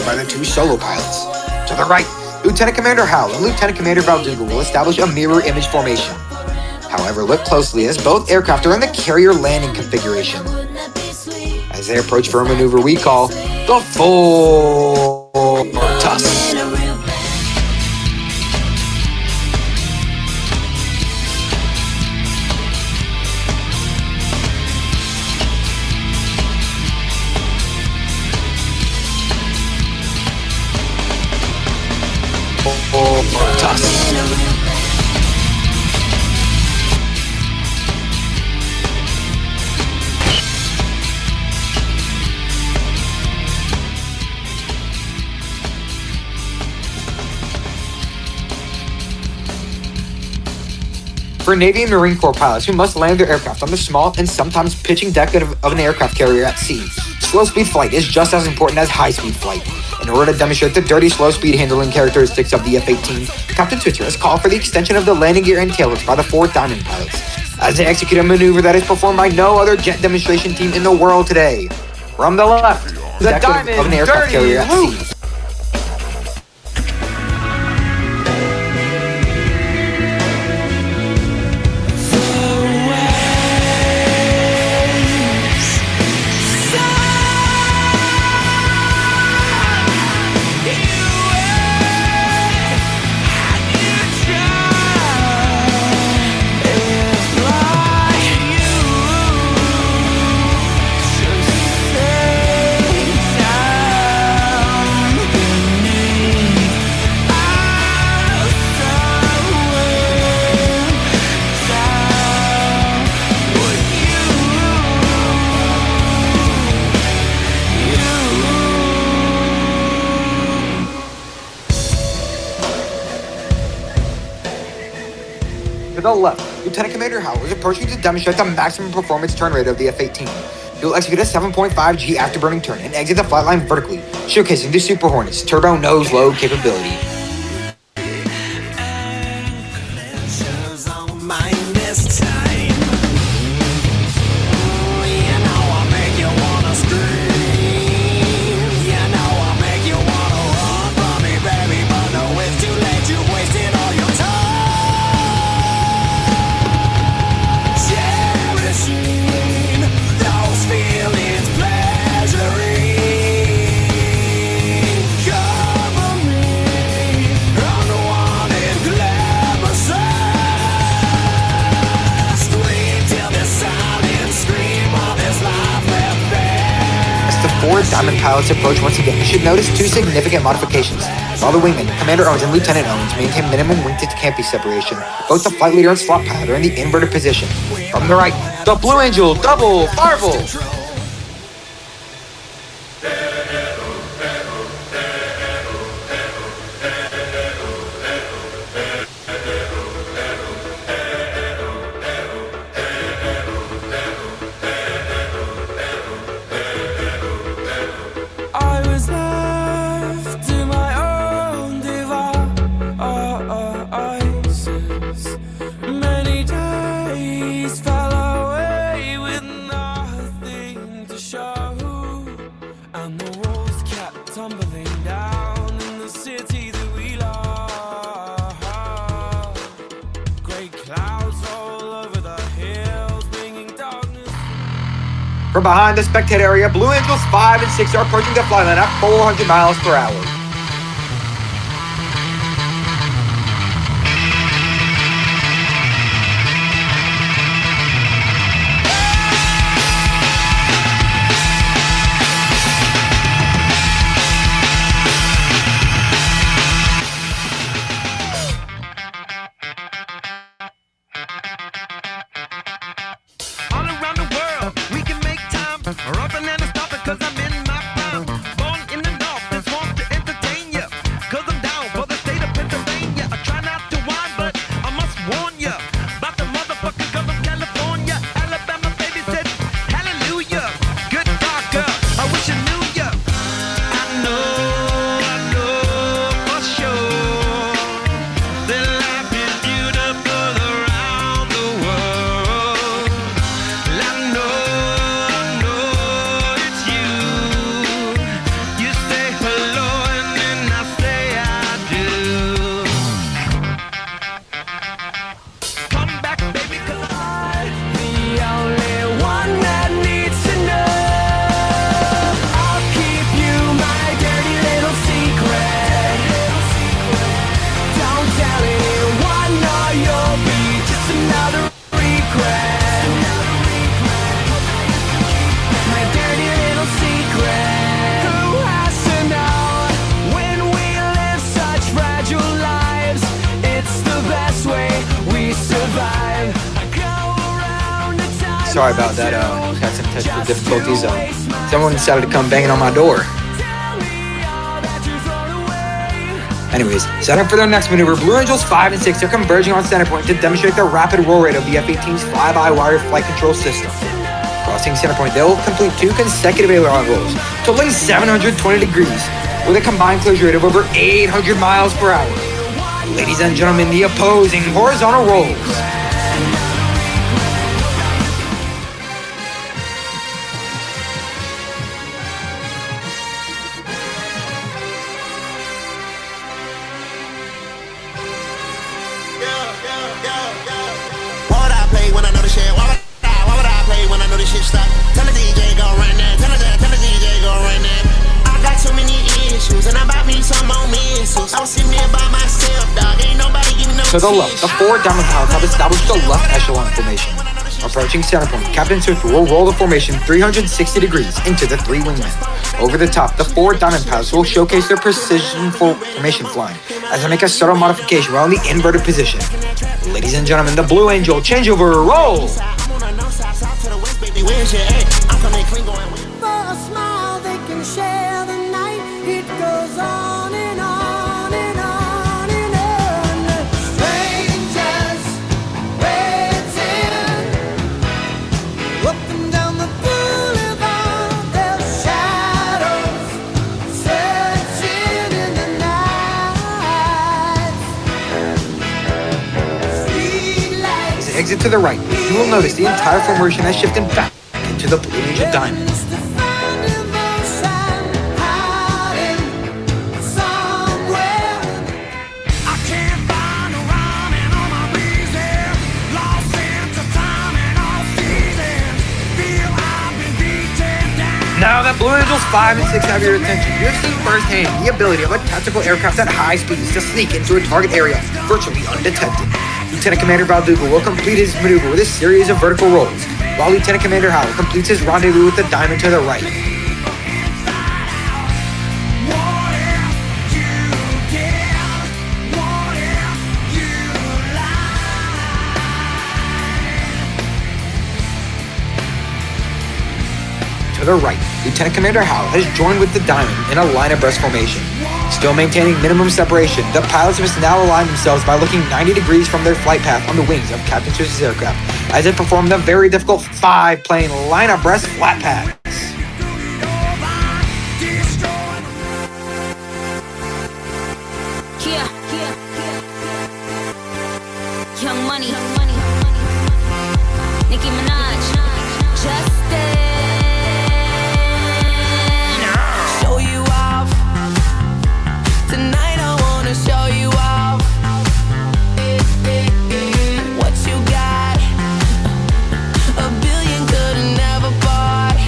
by the two solo pilots. To the right, Lieutenant Commander Howell and Lieutenant Commander Valduga will establish a mirror image formation. However, look closely as both aircraft are in the carrier landing configuration. As they approach for a maneuver we call the full tuss. For Navy and Marine Corps pilots who must land their aircraft on the small and sometimes pitching deck of an aircraft carrier at sea, slow-speed flight is just as important as high-speed flight. In order to demonstrate the dirty slow-speed handling characteristics of the F-18, Captain Switzer has called for the extension of the landing gear and taillift by the 4 Diamond pilots, as they execute a maneuver that is performed by no other jet demonstration team in the world today. From the left, the deck of an aircraft carrier at sea. To the left, Lieutenant Commander Howell is approaching to demonstrate the maximum performance turn rate of the F-18. He will execute a 7.5 G afterburning turn and exit the flight line vertically, showcasing the Super Hornet's turbo nose load capability. Four Diamond pilots approach once again, you should notice 2 significant modifications. While the wingmen, Commander Owens and Lieutenant Owens, maintain minimum wing-to-canopy separation, both the flight leader and slot pilot are in the inverted position. From the right, the Blue Angel double fireball. From behind the spectator area, Blue Angels 5 and 6 are approaching the flight line at 400 miles per hour. sorry about that. Had some technical difficulties. Someone decided to come banging on my door. Anyways, set up for their next maneuver. Blue Angels 5 and 6 are converging on center point to demonstrate the rapid roll rate of the F-18's fly-by-wire flight control system. Crossing center point, they will complete 2 consecutive aileron rolls, totaling 720 degrees, with a combined closure rate of over 800 miles per hour. Ladies and gentlemen, the opposing horizontal rolls. Shit stop. Tell the DJ go run that. Tell the DJ go run that. I got too many issues and I bought me some more missiles. I was sitting there by myself, dog. Ain't nobody giving no to the left, the 4 diamond pilots have established the left echelon formation. Approaching center point, Captain Swift will roll the formation 360 degrees into the 3 wingmen. Over the top, the 4 diamond pilots will showcase their precision formation flying as they make a subtle modification while in the inverted position. Ladies and gentlemen, the Blue Angel changeover roll. For a smile, they can share the night. It goes on and on and on and on. Strangers waiting up and down the boulevard. Their shadows searching in the night. Streetlights. As they exit to the right, you will notice the entire formation has shifted back into the Blue Angel Diamond. Now that Blue Angels 5 and 6 have your attention, you have seen firsthand the ability of a tactical aircraft at high speeds to sneak into a target area virtually undetected. Lieutenant Commander Valduga will complete his maneuver with a series of vertical rolls, while Lieutenant Commander Howell completes his rendezvous with the diamond to the right. To the right, Lieutenant Commander Howell has joined with the diamond in a line abreast formation. Still maintaining minimum separation, the pilots must now align themselves by looking 90 degrees from their flight path on the wings of Captain Swift's aircraft as they perform the very difficult 5-plane line abreast flat pass. Young Money, Nicki Minaj, Justin. Show you off tonight. I wanna show you off what you got. A billion could've never bought.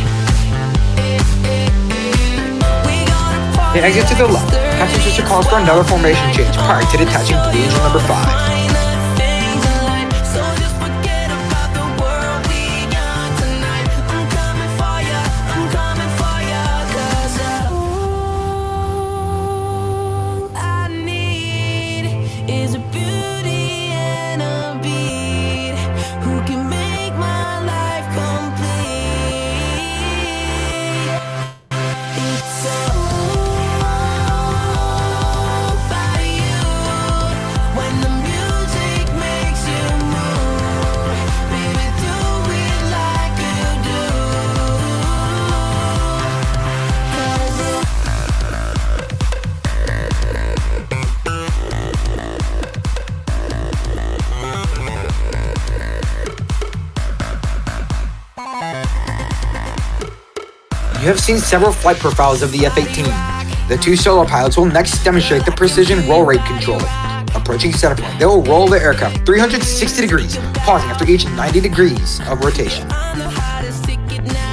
We gonna party. They exit to the left. Captain Swift calls for another formation change prior to detaching Blue Angel number 5. You have seen several flight profiles of the F-18. The 2 solo pilots will next demonstrate the precision roll rate control. Approaching center point, they will roll the aircraft 360 degrees, pausing after each 90 degrees of rotation.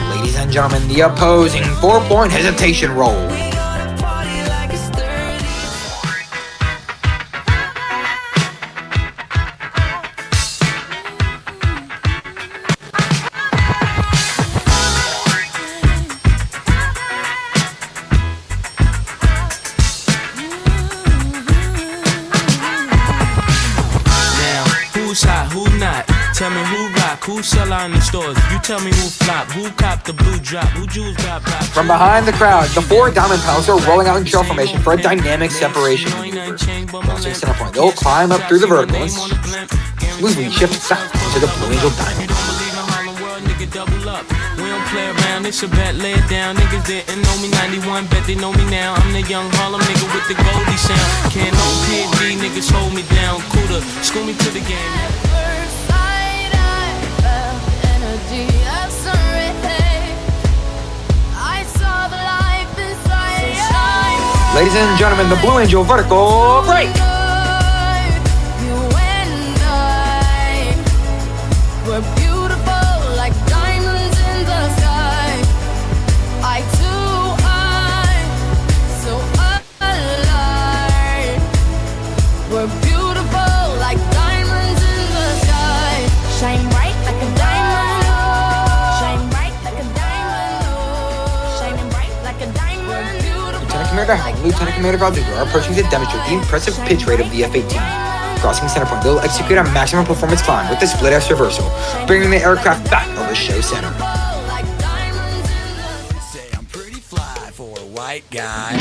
Ladies and gentlemen, the opposing 4-point hesitation roll. Who's hot, who not? Tell me who rock block? Who sell out in the stores? You tell me who flop, who cop the blue drop, who jewels got pop. From behind the crowd, the 4 diamond pilots are rolling out in trail formation for a dynamic separation maneuver. Crossing center point, they'll climb up through the vertical and smoothly shift back into the Blue Angel diamond. Double up. We don't play around, it's a bet, lay it down. Niggas didn't know me 91, bet they know me now. I'm the young Harlem nigga with the Goldie sound. Can't no PD, niggas hold me down. Cooler, school me to the game. First sight, I felt the energy of serenity. I saw the life inside your eyes. Ladies and gentlemen, the Blue Angel vertical break. You and I were beautiful like diamonds in the sky. I too am so alive. We're beautiful like diamonds in the sky. Shine bright like a diamond. Shine bright like a diamond. Shining bright like a diamond. We're beautiful. Lieutenant Commander Howell and Lieutenant Commander Valdez are approaching to demonstrate the impressive pitch rate of the F-18. Crossing center point, they'll execute a maximum performance climb with the split-S reversal, bringing the aircraft back over show center. Say I'm pretty fly for a white guy.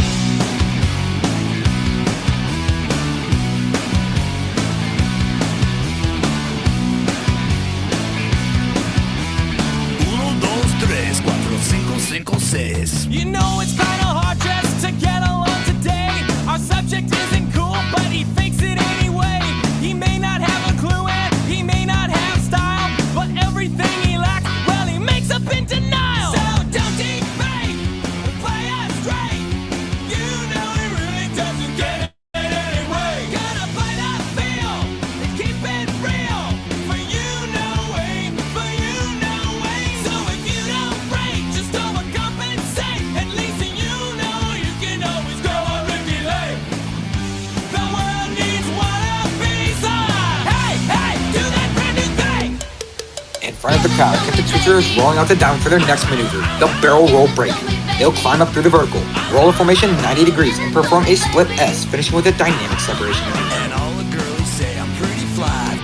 Uno, dos, tres, cuatro, cinco, cinco, seis. You know it's kinda hard just to get along today. Our subject isn't cool, but he fakes it anyway. He may not have a clue and he may not have style, but everything he lacks, well, he makes up in denial. So don't debate, play us straight. You know he really doesn't get it anyway. Gotta play that feel and keep it real. For you, no way, for you, no way. So if you don't break, just overcompensate. At least you know you can always go on Ricky Lake. The world needs one piece of. Hey, hey, do that brand new thing. In front of the crowd, Captain Switcher is rolling out the down for their next maneuver, the barrel roll break. They'll climb up through the vertical, roll a formation 90 degrees, and perform a split S, finishing with a dynamic separation maneuver. And all the girlies say I'm pretty fly.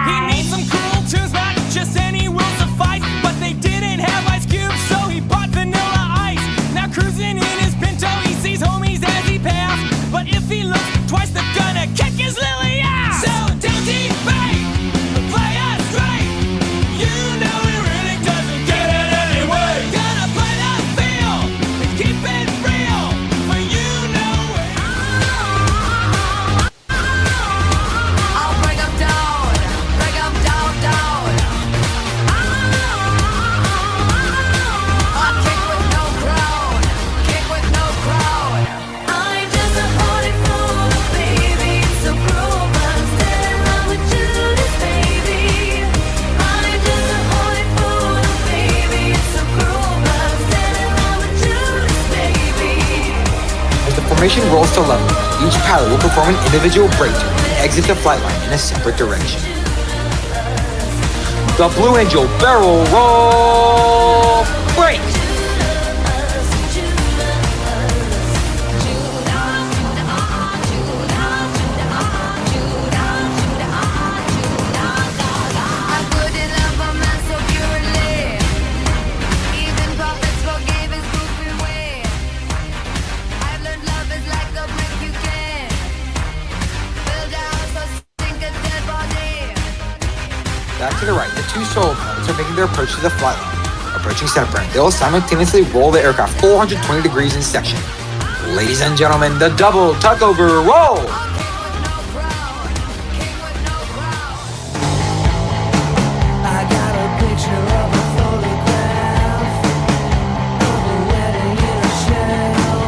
He needs some cool tunes, not just any will suffice. But they didn't have ice cubes, so he bought vanilla ice. Now cruising in his Pinto, he sees homies as he passed. But if he looks twice, they're gonna kick his lily ass. So don't debate, play us straight. You know he really doesn't get it anyway. Gotta play that feel and keep it real. For you know it. I'll break 'em down, down. I'll kick with no crown, I just a body full of baby, so cruel, but I'm still in love with Judas, baby. I'm just a body full of baby, so cruel, but I'm still in love with Judas, baby. As the formation rolls to level, each pilot will perform an individual break turn and exit the flight line in a separate direction. The Blue Angel barrel roll break. I couldn't love a man so purely. Even prophets forgave his goofy way. I've learned love is like a brick you can build a house or sink a dead body. Back to the right, the 2 solo pilots are making their approach to the flight line. Approaching center point, they'll simultaneously roll the aircraft 420 degrees in section. Ladies and gentlemen, the double tugover roll. I got a picture of a photograph of a wedding in a shell.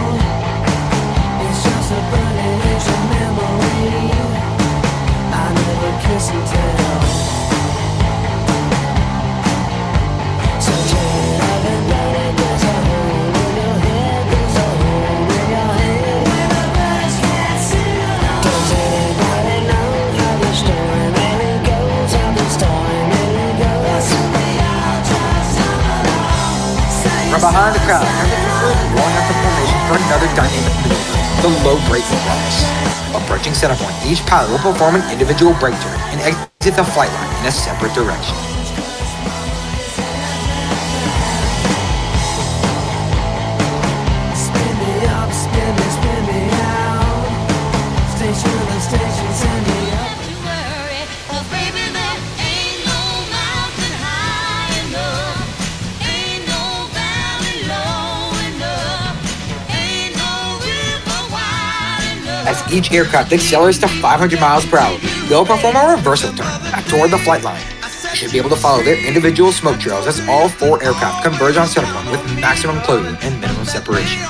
It's just a burning ancient memory. I never kiss and tell. So take it up and let it. There's a hole in your head. There's a hole in your head. When the birds can't sing along. Does anybody know how the story really goes? How the story really goes? From behind the crowd, Captain Switcher is rolling out the formation for another dynamic maneuver, the low brake cross. Approaching center point, each pilot will perform an individual brake turn and exit the flight line in a separate direction. As each aircraft accelerates to 500 miles per hour, they'll perform a reversal turn back toward the flight line. You should be able to follow their individual smoke trails as all 4 aircraft converge on center point with maximum closure and minimum separation.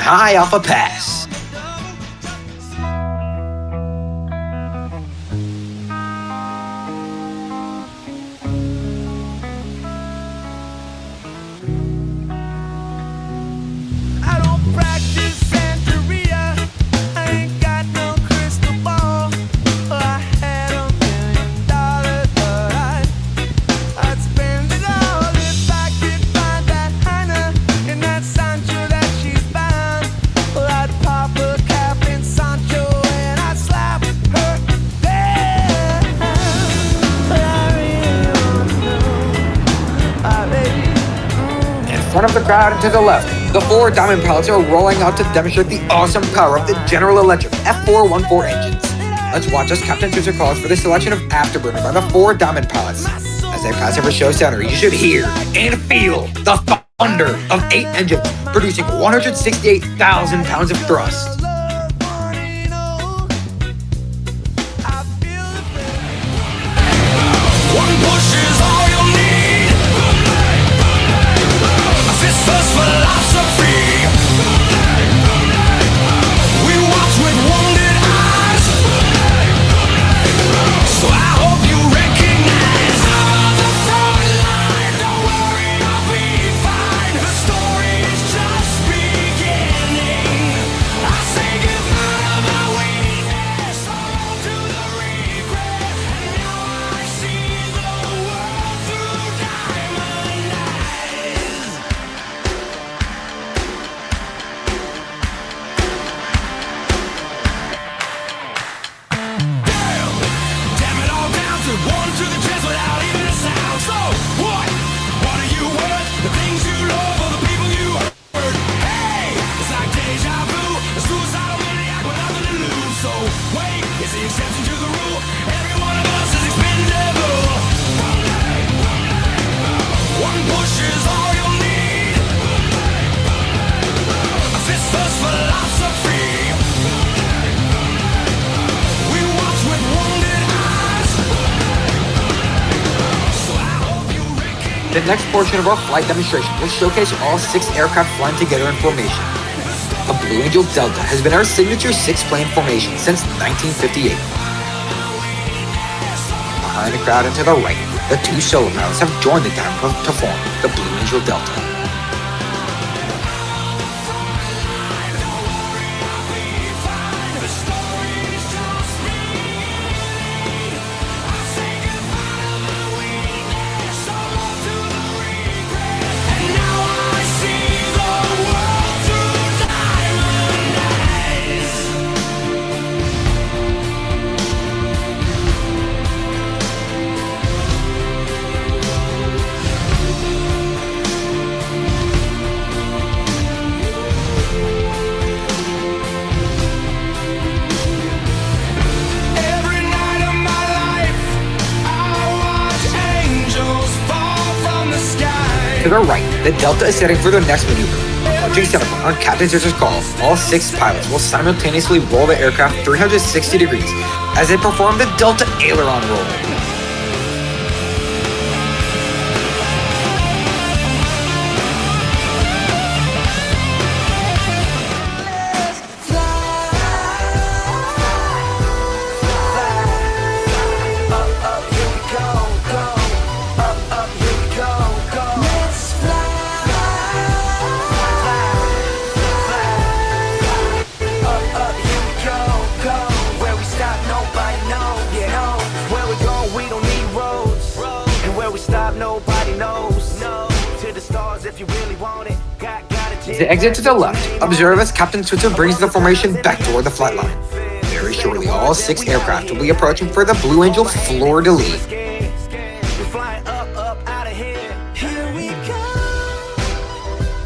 High off a pass. I don't practice Santeria. I ain't got no crystal ball. I had $1 million, but I'd spend it all if I could find that Hannah in that Sancho that she's bound. Well, I'd pop a cap in Sancho and I'd slap her down. But I really want to know, my baby. In front of the crowd and to the left, the 4 Diamond pilots are rolling out to demonstrate the awesome power of the General Electric F414 engines. Let's watch as Captain Switzer calls for the selection of Afterburner by the 4 Diamond pilots. As they pass over show center, you should hear and feel the thunder of 8 engines producing 168,000 pounds of thrust. One push is all you need. A sister's philosophy. We watch with wounded eyes. So I hope you recognize I'm on the front line. Don't worry, I'll be fine. The story is just beginning. I say goodbye to my weakness, hello to the regret. And now I see the world through diamond eyes. Damn it all down to 1 to the chest without even a sound. So what? What are you worth? The things you love or the people you hurt? Hey, it's like deja vu. A suicidal maniac with nothing to lose. So wait, it's the exception to the rule. Every one of us is expendable. One push is all you'll need. A sister's philosophy. We watch with wounded eyes. So I hope you recognize. The next portion of our flight demonstration will showcase all 6 aircraft flying together in formation. The Blue Angel Delta has been our signature 6-plane formation since 1958. Behind the crowd and to the right, the 2 solo pilots have joined the Diamond to form the Blue Angel Delta. And now I see the world through diamond eyes. Every night of my life, I watch angels fall from the sky. To the right, the Delta is setting for their next maneuver. Approaching center point on Captain Switcher's call, all 6 pilots will simultaneously roll the aircraft 360 degrees as they perform the Delta aileron roll. As they exit to the left, observe as Captain Switzer brings the formation back toward the flight line. Very shortly, all 6 aircraft will be approaching for the Blue Angel fleur-de-lis. We're flying up, out of here. Here we go.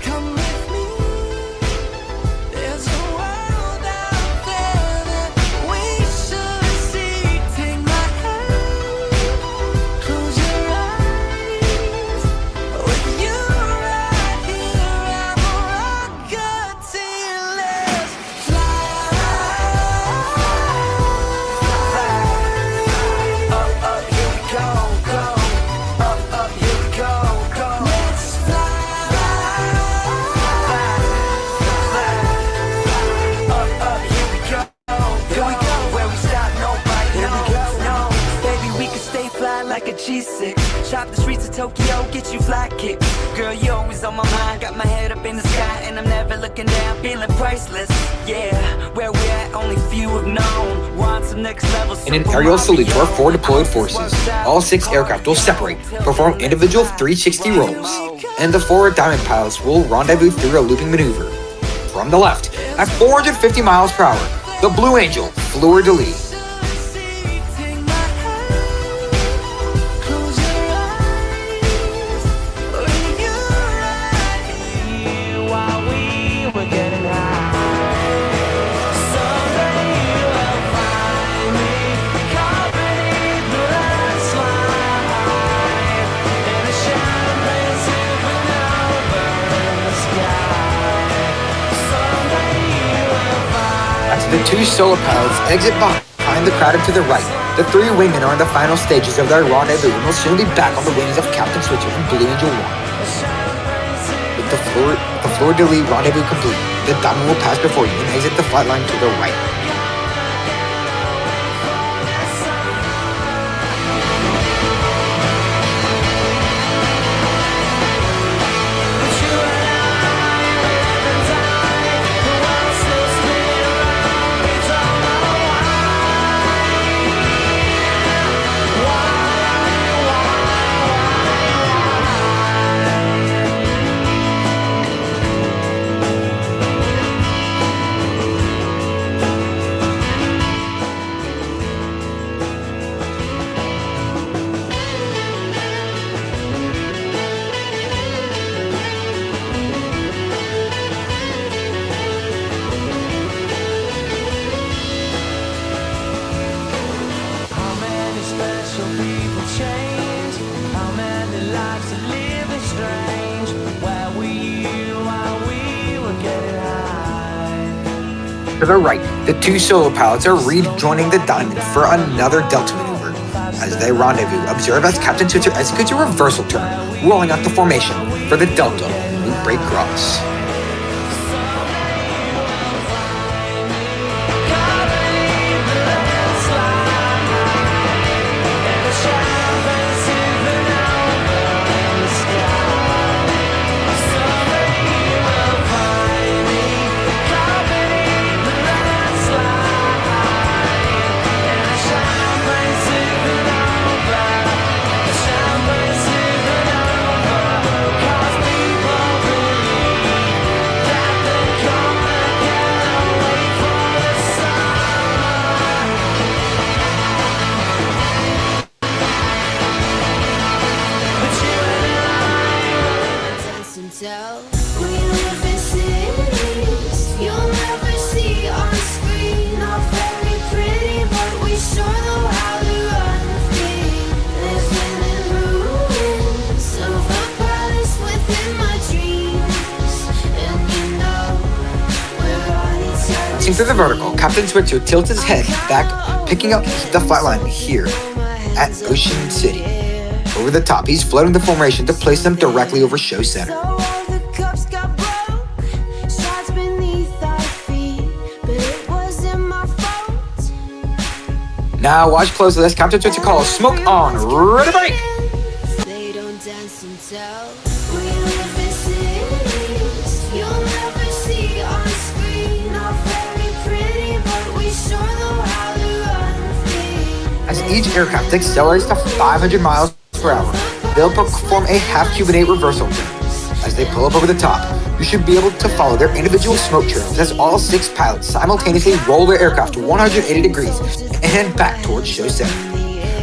Come with me. There's a world out there that we should see. Take my hand, close your eyes. With you right here, I'm a rocketeer. Let's fly. Up, here we go, go. Up, here we go, go. Let's fly. Up, here we go. Here we go, where we stop, nobody knows. No, baby, we can stay fly like a G6. Shop the streets of Tokyo, get you fly kicks. Girl, you always on my mind. Got my head up in the sky, and I'm never looking down, feeling priceless. Yeah, where we at, only few have known. Want some next level. In an aerial salute to our 4 deployed forces, all 6 aircraft will separate, perform individual 360 rolls, and the 4 diamond pilots will rendezvous through a looping maneuver. From the left, at 450 miles per hour, the Blue Angel fleur-de-lis. Take my hand, close your eyes. With you right here while we were getting high. Someday you will find me caught beneath the last line in a champagne supernova in the sky. Someday you will find. As the 2 solo pilots exit behind the crowd and to the right, the 3 wingmen are in the final stages of their rendezvous and will soon be back on the wings of Captain Switzer and Blue Angel 1. With the fleur-de-lis rendezvous complete, the diamond will pass before you and exit the flight line to the right. How many special people change? How many lives are living strange? Where were you while we were getting high? To the right, the 2 solo pilots are rejoining the diamond for another delta maneuver. As they rendezvous, observe as Captain Switzer executes a reversal turn, rolling out the formation for the delta loop break cross. We live in cities you'll never see on screen. Not very pretty, but we sure know how to run free. Living in ruins of a palace within my dreams. And you know we're on each other's Passing through the vertical, Captain Switzer tilts his head back, picking up the flight line here at Ocean City. Over the top, he's floating the formation to place them directly over show center. So all the cups got broke, shards beneath our feet, but it wasn't my fault. Now watch closely as Captain Switzer calls smoke on, ready to break! They don't dance and tell. We live in cities you'll never see on screen. Not very pretty, but we sure know how to run free. As each aircraft accelerates to 500 miles per hour, they'll perform a half-cubanate reversal turn. As they pull up over the top, you should be able to follow their individual smoke trails as all 6 pilots simultaneously roll their aircraft 180 degrees and head back towards show center.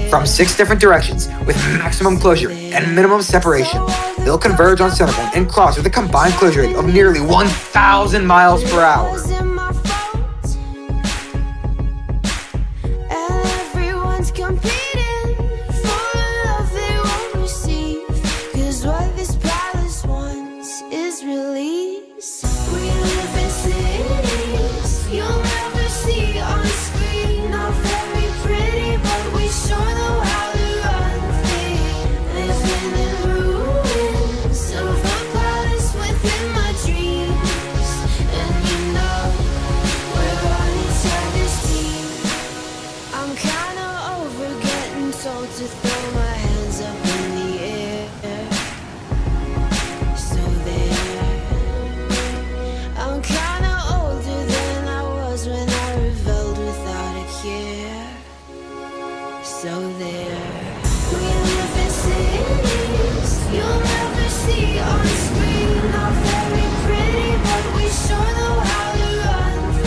From 6 different directions, with maximum closure and minimum separation, they'll converge on centerpoint and cross with a combined closure rate of nearly 1,000 miles per hour.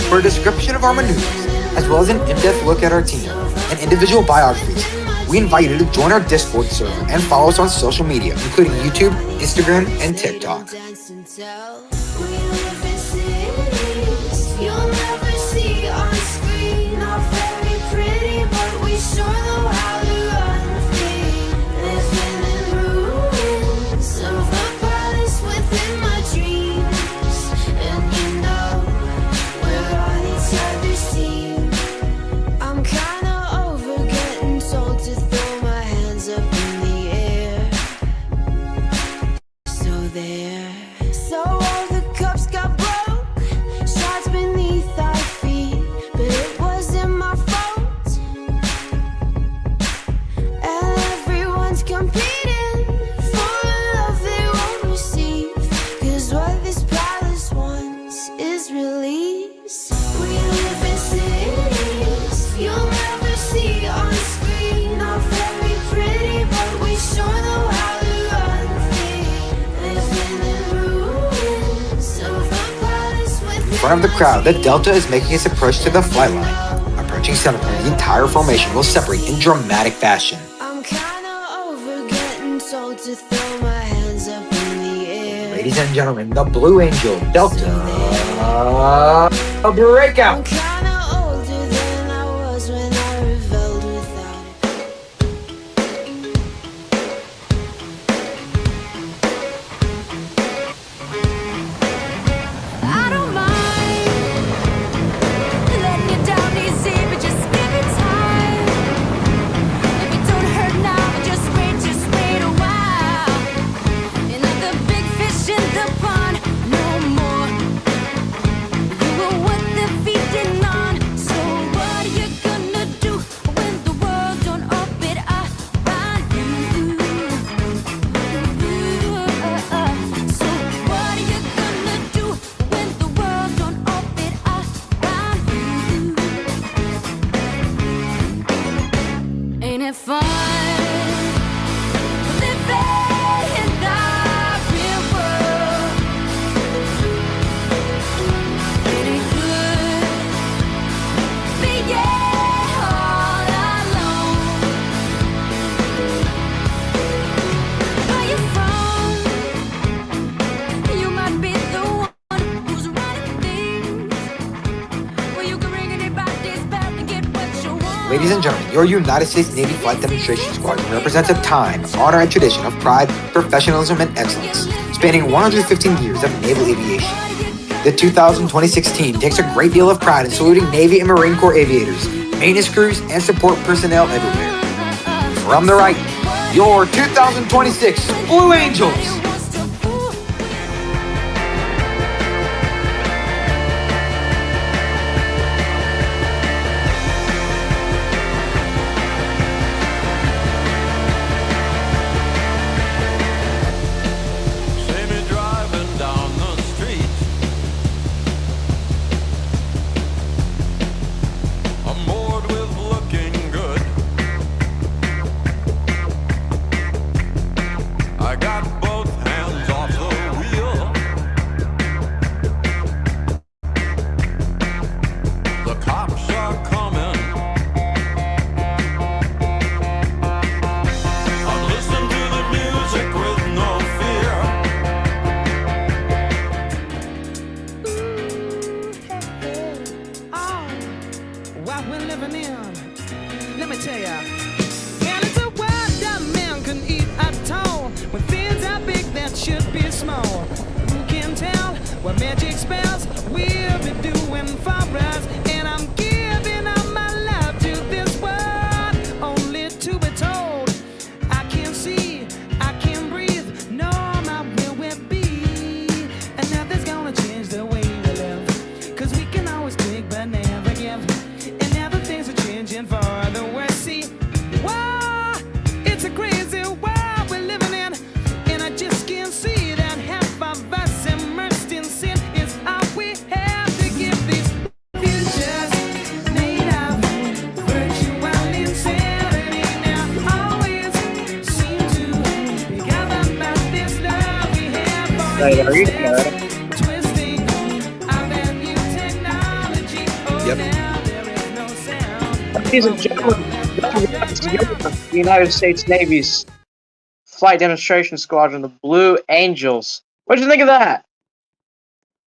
For a description of our maneuvers, as well as an in-depth look at our team and individual biographies, we invite you to join our Discord server and follow us on social media, including YouTube, Instagram, and TikTok. In front of the crowd, the Delta is making its approach to the flight line. Approaching centerpoint, the entire formation will separate in dramatic fashion. Ladies and gentlemen, the Blue Angel Delta breakout. Ladies and gentlemen, your United States Navy Flight Demonstration Squadron represents a time, honor, and tradition of pride, professionalism, and excellence, spanning 115 years of naval aviation. The 2026 team takes a great deal of pride in saluting Navy and Marine Corps aviators, maintenance crews, and support personnel everywhere. From the right, your 2026 Blue Angels! I got both hands. Right, are you sure? Yep. Ladies and gentlemen, the United States Navy's flight demonstration squadron, the Blue Angels. What did you think of that?